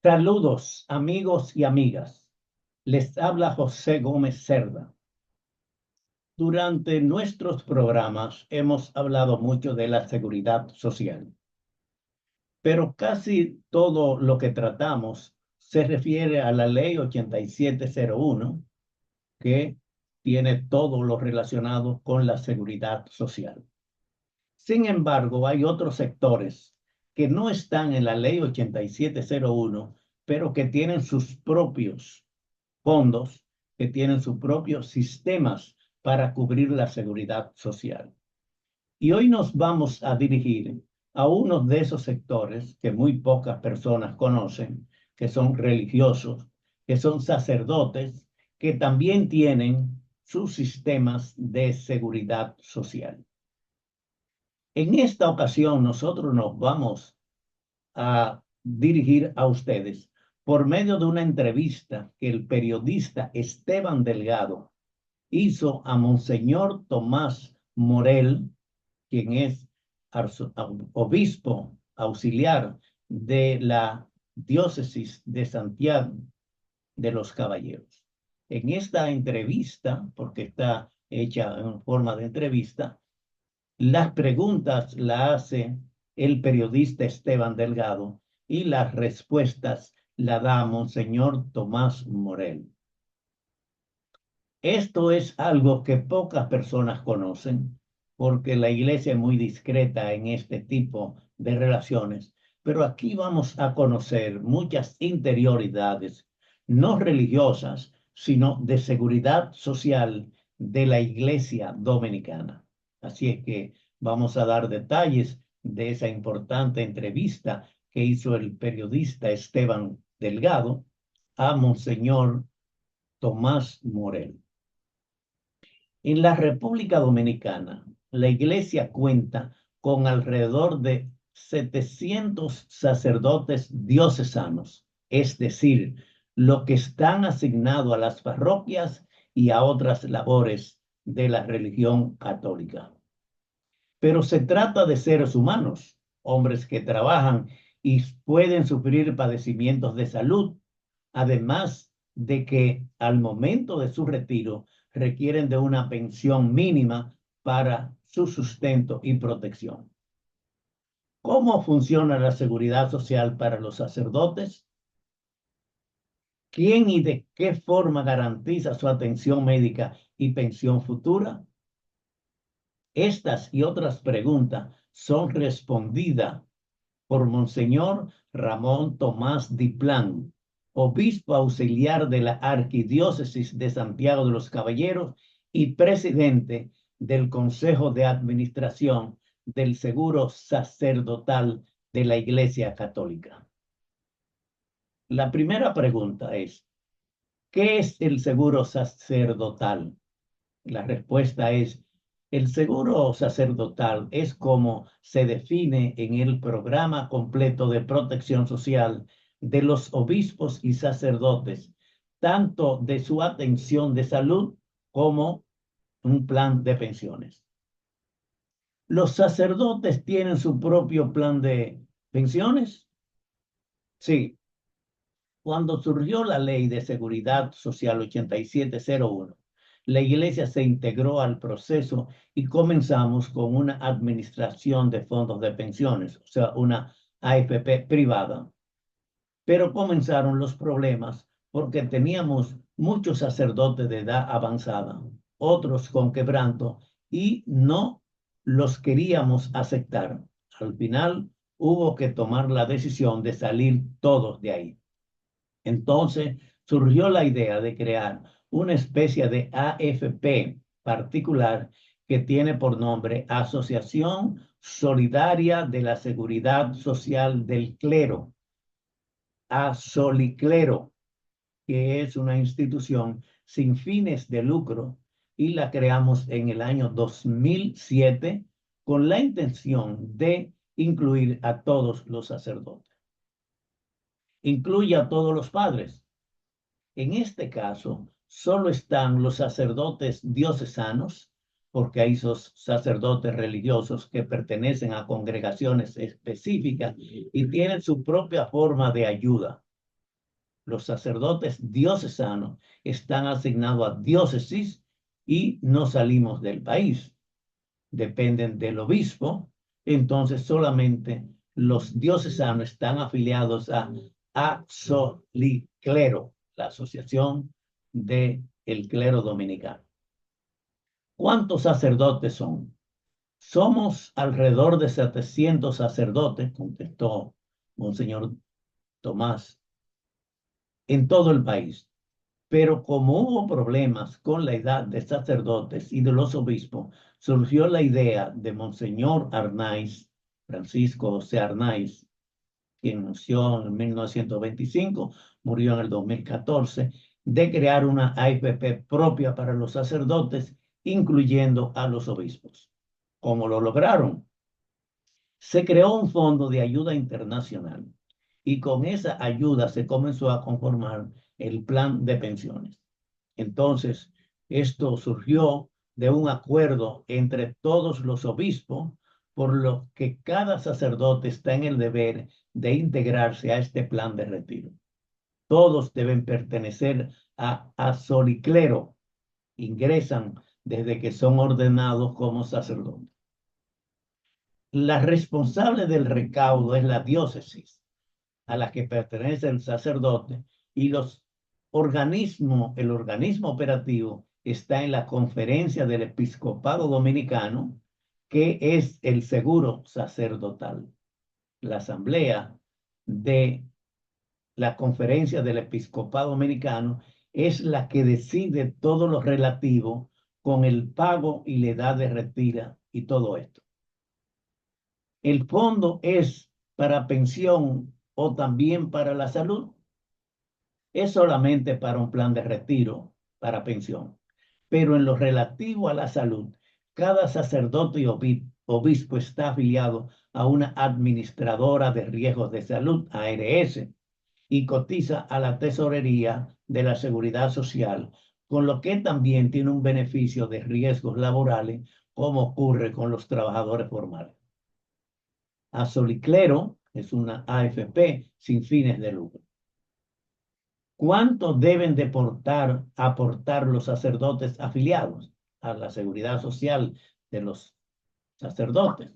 Saludos, amigos y amigas. Les habla José Gómez Cerda. Durante nuestros programas hemos hablado mucho de la seguridad social, pero casi todo lo que tratamos se refiere a la Ley 8701, que tiene todo lo relacionado con la seguridad social. Sin embargo, hay otros sectores que no están en la Ley 8701, pero que tienen sus propios fondos, que tienen sus propios sistemas para cubrir la seguridad social. Y hoy nos vamos a dirigir a uno de esos sectores que muy pocas personas conocen, que son religiosos, que son sacerdotes, que también tienen sus sistemas de seguridad social. En esta ocasión nosotros nos vamos a dirigir a ustedes por medio de una entrevista que el periodista Esteban Delgado hizo a Monseñor Tomás Morel, quien es obispo auxiliar de la diócesis de Santiago de los Caballeros. En esta entrevista, porque está hecha en forma de entrevista, las preguntas las hace el periodista Esteban Delgado y las respuestas la da Monseñor Tomás Morel. Esto es algo que pocas personas conocen, porque la iglesia es muy discreta en este tipo de relaciones, pero aquí vamos a conocer muchas interioridades, no religiosas, sino de seguridad social de la iglesia dominicana. Así es que vamos a dar detalles de esa importante entrevista que hizo el periodista Esteban Delgado a Monseñor Tomás Morel. En la República Dominicana, la iglesia cuenta con alrededor de 700 sacerdotes diocesanos, es decir, los que están asignados a las parroquias y a otras labores de la religión católica. Pero se trata de seres humanos, hombres que trabajan y pueden sufrir padecimientos de salud, además de que al momento de su retiro requieren de una pensión mínima para su sustento y protección. ¿Cómo funciona la seguridad social para los sacerdotes? ¿Quién y de qué forma garantiza su atención médica y pensión futura? Estas y otras preguntas son respondidas por Monseñor Ramón Tomás Diplán, obispo auxiliar de la Arquidiócesis de Santiago de los Caballeros y presidente del Consejo de Administración del Seguro Sacerdotal de la Iglesia Católica. La primera pregunta es, ¿qué es el seguro sacerdotal? La respuesta es, el seguro sacerdotal es como se define en el programa completo de protección social de los obispos y sacerdotes, tanto de su atención de salud como un plan de pensiones. ¿Los sacerdotes tienen su propio plan de pensiones? Sí. Cuando surgió la Ley de Seguridad Social 8701, la iglesia se integró al proceso y comenzamos con una administración de fondos de pensiones, o sea, una AFP privada. Pero comenzaron los problemas porque teníamos muchos sacerdotes de edad avanzada, otros con quebranto, y no los queríamos aceptar. Al final hubo que tomar la decisión de salir todos de ahí. Entonces surgió la idea de crear una especie de AFP particular que tiene por nombre Asociación Solidaria de la Seguridad Social del Clero, ASOLICLERO, que es una institución sin fines de lucro y la creamos en el año 2007 con la intención de incluir a todos los sacerdotes. Incluye a todos los padres. En este caso, solo están los sacerdotes diocesanos, porque hay esos sacerdotes religiosos que pertenecen a congregaciones específicas y tienen su propia forma de ayuda. Los sacerdotes diocesanos están asignados a diócesis y no salimos del país. Dependen del obispo, entonces solamente los diocesanos están afiliados a Asoliclero, la Asociación del Clero Dominicano. ¿Cuántos sacerdotes son? Somos alrededor de 700 sacerdotes, contestó Monseñor Tomás, en todo el país. Pero como hubo problemas con la edad de sacerdotes y de los obispos, surgió la idea de Monseñor Arnaiz, Francisco José Arnaiz, quien nació en 1925, murió en el 2014, de crear una AFP propia para los sacerdotes, incluyendo a los obispos. ¿Cómo lo lograron? Se creó un fondo de ayuda internacional y con esa ayuda se comenzó a conformar el plan de pensiones. Entonces, esto surgió de un acuerdo entre todos los obispos, por lo que cada sacerdote está en el deber de integrarse a este plan de retiro. Todos deben pertenecer a Soliclero, ingresan desde que son ordenados como sacerdotes. La responsable del recaudo es la diócesis a la que pertenece el sacerdote y el organismo operativo está en la Conferencia del Episcopado Dominicano, que es el seguro sacerdotal. La asamblea de la Conferencia del Episcopado Dominicano es la que decide todo lo relativo con el pago y la edad de retiro y todo esto. El fondo es para pensión o también para la salud. Es solamente para un plan de retiro, para pensión. Pero en lo relativo a la salud, cada sacerdote y obispo está afiliado a una administradora de riesgos de salud, ARS, y cotiza a la tesorería de la Seguridad Social, con lo que también tiene un beneficio de riesgos laborales, como ocurre con los trabajadores formales. Asoliclero es una AFP sin fines de lucro. ¿Cuánto deben de aportar los sacerdotes afiliados a la seguridad social de los sacerdotes?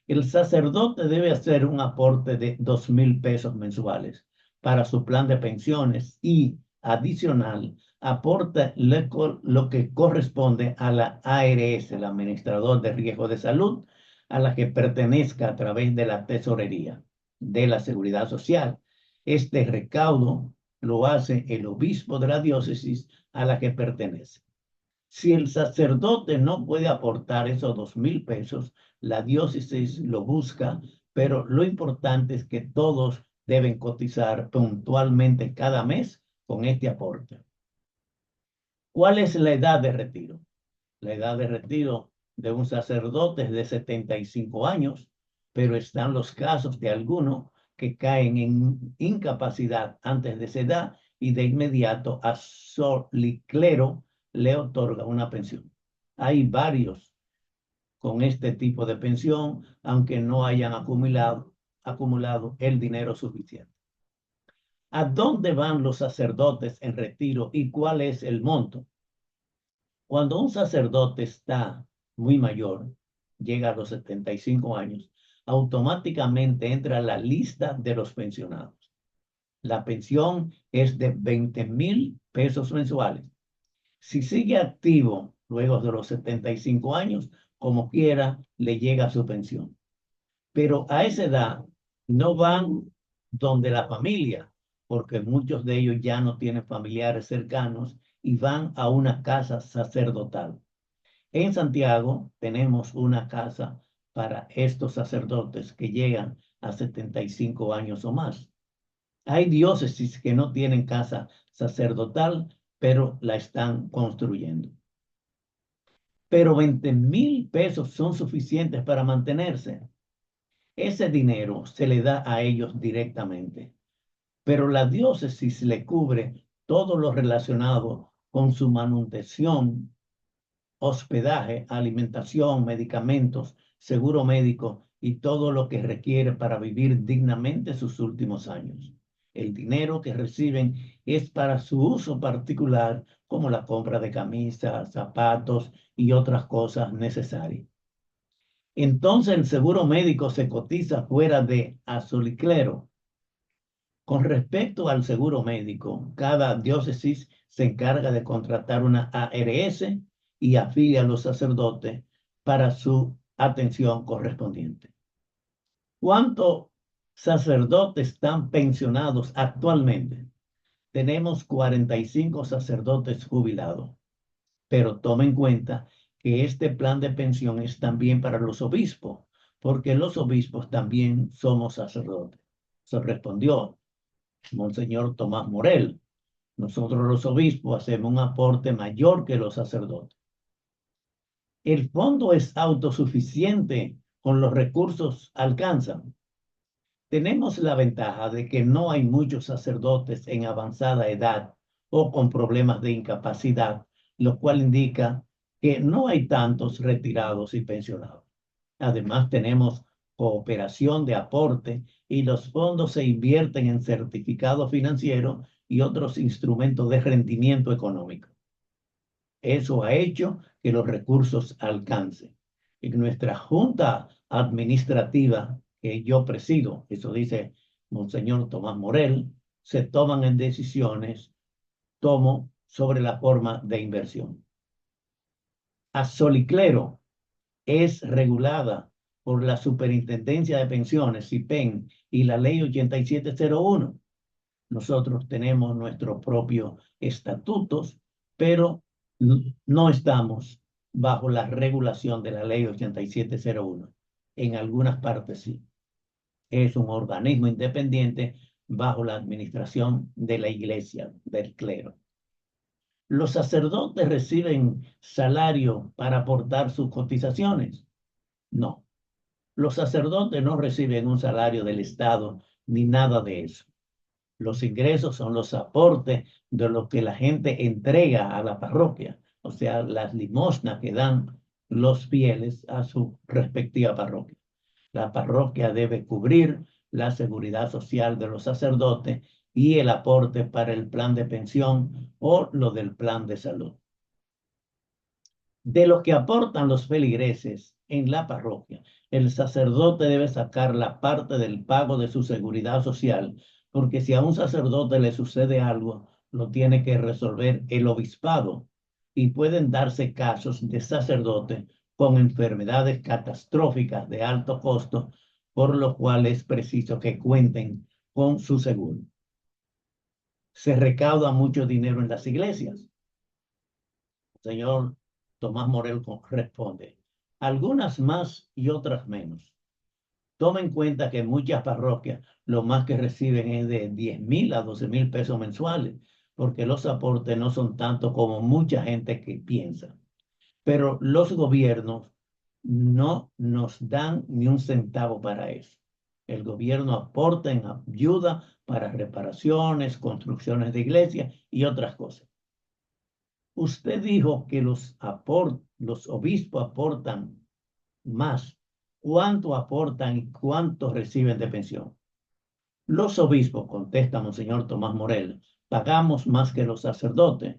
El sacerdote debe hacer un aporte de 2,000 pesos mensuales para su plan de pensiones y, adicional, aporta lo que corresponde a la ARS, el Administrador de Riesgo de Salud, a la que pertenezca a través de la tesorería de la Seguridad Social. Este recaudo lo hace el obispo de la diócesis a la que pertenece. Si el sacerdote no puede aportar esos 2,000 pesos, la diócesis lo busca, pero lo importante es que todos deben cotizar puntualmente cada mes con este aporte. ¿Cuál es la edad de retiro? La edad de retiro de un sacerdote es de 75 años, pero están los casos de algunos que caen en incapacidad antes de esa edad y de inmediato a Soliclero le otorga una pensión. Hay varios con este tipo de pensión, aunque no hayan acumulado el dinero suficiente. ¿A dónde van los sacerdotes en retiro y cuál es el monto? Cuando un sacerdote está muy mayor, llega a los 75 años, automáticamente entra a la lista de los pensionados. La pensión es de 20,000 pesos mensuales. Si sigue activo luego de los 75 años, como quiera, le llega su pensión. Pero a esa edad no van donde la familia, porque muchos de ellos ya no tienen familiares cercanos y van a una casa sacerdotal. En Santiago tenemos una casa para estos sacerdotes que llegan a 75 años o más. Hay diócesis que no tienen casa sacerdotal, pero la están construyendo. Pero 20,000 pesos son suficientes para mantenerse. Ese dinero se le da a ellos directamente, pero la diócesis le cubre todo lo relacionado con su manutención, hospedaje, alimentación, medicamentos, seguro médico y todo lo que requiere para vivir dignamente sus últimos años. El dinero que reciben es para su uso particular, como la compra de camisas, zapatos y otras cosas necesarias. Entonces el seguro médico se cotiza fuera de azul y clero. Con respecto al seguro médico, cada diócesis se encarga de contratar una ARS y afilia a los sacerdotes para su atención correspondiente. ¿Cuántos sacerdotes están pensionados actualmente? Tenemos 45 sacerdotes jubilados, pero tome en cuenta que este plan de pensión es también para los obispos, porque los obispos también somos sacerdotes. Se respondió Monseñor Tomás Morel. Nosotros los obispos hacemos un aporte mayor que los sacerdotes. ¿El fondo es autosuficiente con los recursos alcanzan? Tenemos la ventaja de que no hay muchos sacerdotes en avanzada edad o con problemas de incapacidad, lo cual indica que no hay tantos retirados y pensionados. Además, tenemos cooperación de aporte y los fondos se invierten en certificados financieros y otros instrumentos de rendimiento económico. Eso ha hecho que los recursos alcancen. En nuestra junta administrativa que yo presido, eso dice Monseñor Tomás Morel, se toman en decisiones, tomo sobre la forma de inversión. A Soliclero es regulada por la Superintendencia de Pensiones, SIPEN, y la Ley 8701. Nosotros tenemos nuestros propios estatutos, pero no estamos bajo la regulación de la Ley 8701. En algunas partes sí. Es un organismo independiente bajo la administración de la Iglesia, del clero. ¿Los sacerdotes reciben salario para aportar sus cotizaciones? No. Los sacerdotes no reciben un salario del Estado ni nada de eso. Los ingresos son los aportes de lo que la gente entrega a la parroquia, o sea, las limosnas que dan los fieles a su respectiva parroquia. La parroquia debe cubrir la seguridad social de los sacerdotes y el aporte para el plan de pensión o lo del plan de salud. De lo que aportan los feligreses en la parroquia, el sacerdote debe sacar la parte del pago de su seguridad social, porque si a un sacerdote le sucede algo, lo tiene que resolver el obispado y pueden darse casos de sacerdotes con enfermedades catastróficas de alto costo, por lo cual es preciso que cuenten con su seguro. Se recauda mucho dinero en las iglesias. Señor Tomás Morel responde, algunas más y otras menos. Toma en cuenta que en muchas parroquias lo más que reciben es de 10,000 a 12,000 pesos mensuales, porque los aportes no son tanto como mucha gente que piensa. Pero los gobiernos no nos dan ni un centavo para eso. El gobierno aporta en ayuda para reparaciones, construcciones de iglesias y otras cosas. Usted dijo que los obispos aportan más. ¿Cuánto aportan y cuánto reciben de pensión? Los obispos, contesta Monseñor Tomás Morel, pagamos más que los sacerdotes.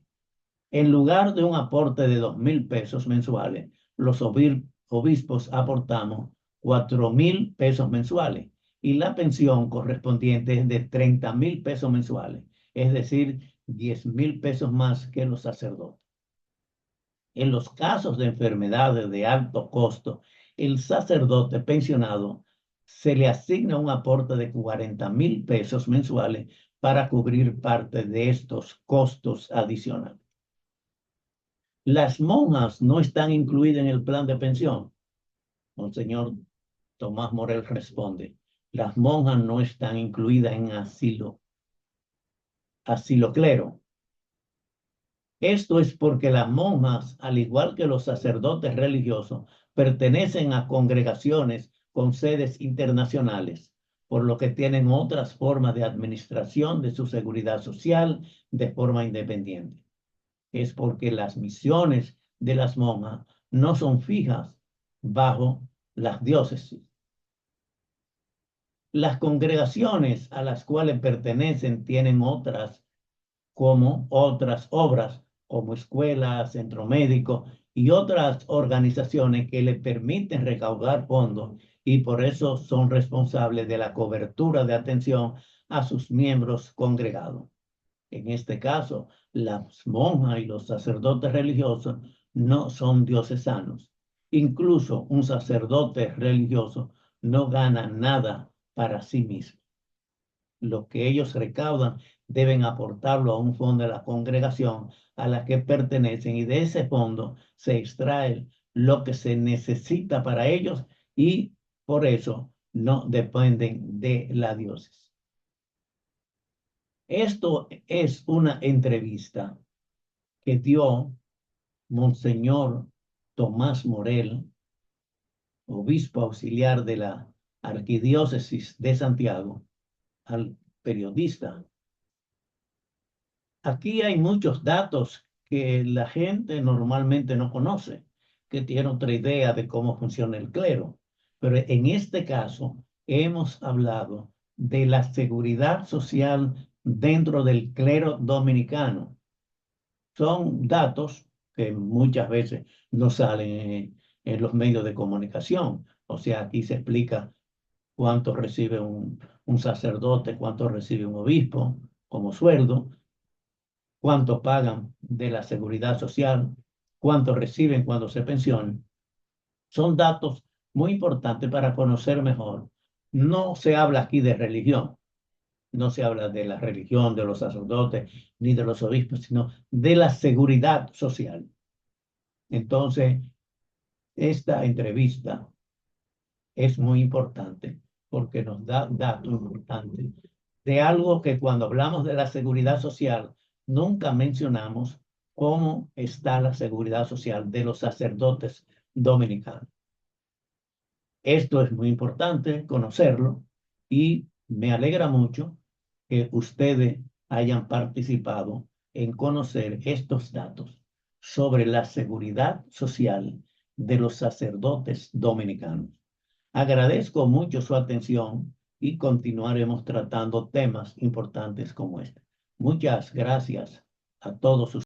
En lugar de un aporte de 2,000 pesos mensuales, los obispos aportamos 4,000 pesos mensuales y la pensión correspondiente es de 30,000 pesos mensuales, es decir, 10,000 pesos más que los sacerdotes. En los casos de enfermedades de alto costo, el sacerdote pensionado se le asigna un aporte de 40,000 pesos mensuales para cubrir parte de estos costos adicionales. Las monjas no están incluidas en el plan de pensión. Monseñor Tomás Morel responde, las monjas no están incluidas en asilo clero. Esto es porque las monjas, al igual que los sacerdotes religiosos, pertenecen a congregaciones con sedes internacionales, por lo que tienen otras formas de administración de su seguridad social de forma independiente. Es porque las misiones de las monjas no son fijas bajo las diócesis. Las congregaciones a las cuales pertenecen tienen otras como otras obras, como escuelas, centro médico y otras organizaciones que le permiten recaudar fondos y por eso son responsables de la cobertura de atención a sus miembros congregados. En este caso, las monjas y los sacerdotes religiosos no son diocesanos. Incluso un sacerdote religioso no gana nada para sí mismo. Lo que ellos recaudan deben aportarlo a un fondo de la congregación a la que pertenecen y de ese fondo se extrae lo que se necesita para ellos y por eso no dependen de la diócesis. Esto es una entrevista que dio Monseñor Tomás Morel, obispo auxiliar de la Arquidiócesis de Santiago, al periodista. Aquí hay muchos datos que la gente normalmente no conoce, que tiene otra idea de cómo funciona el clero. Pero en este caso hemos hablado de la seguridad social dentro del clero dominicano. Son datos que muchas veces no salen en los medios de comunicación. O sea, aquí se explica cuánto recibe un sacerdote, cuánto recibe un obispo como sueldo, cuánto pagan de la seguridad social, cuánto reciben cuando se pensionan. Son datos muy importantes para conocer mejor. No se habla aquí de religión, no se habla de la religión de los sacerdotes ni de los obispos, sino de la seguridad social. Entonces, esta entrevista es muy importante porque nos da datos importantes de algo que cuando hablamos de la seguridad social nunca mencionamos cómo está la seguridad social de los sacerdotes dominicanos. Esto es muy importante conocerlo y me alegra mucho que ustedes hayan participado en conocer estos datos sobre la seguridad social de los sacerdotes dominicanos. Agradezco mucho su atención y continuaremos tratando temas importantes como este. Muchas gracias a todos ustedes.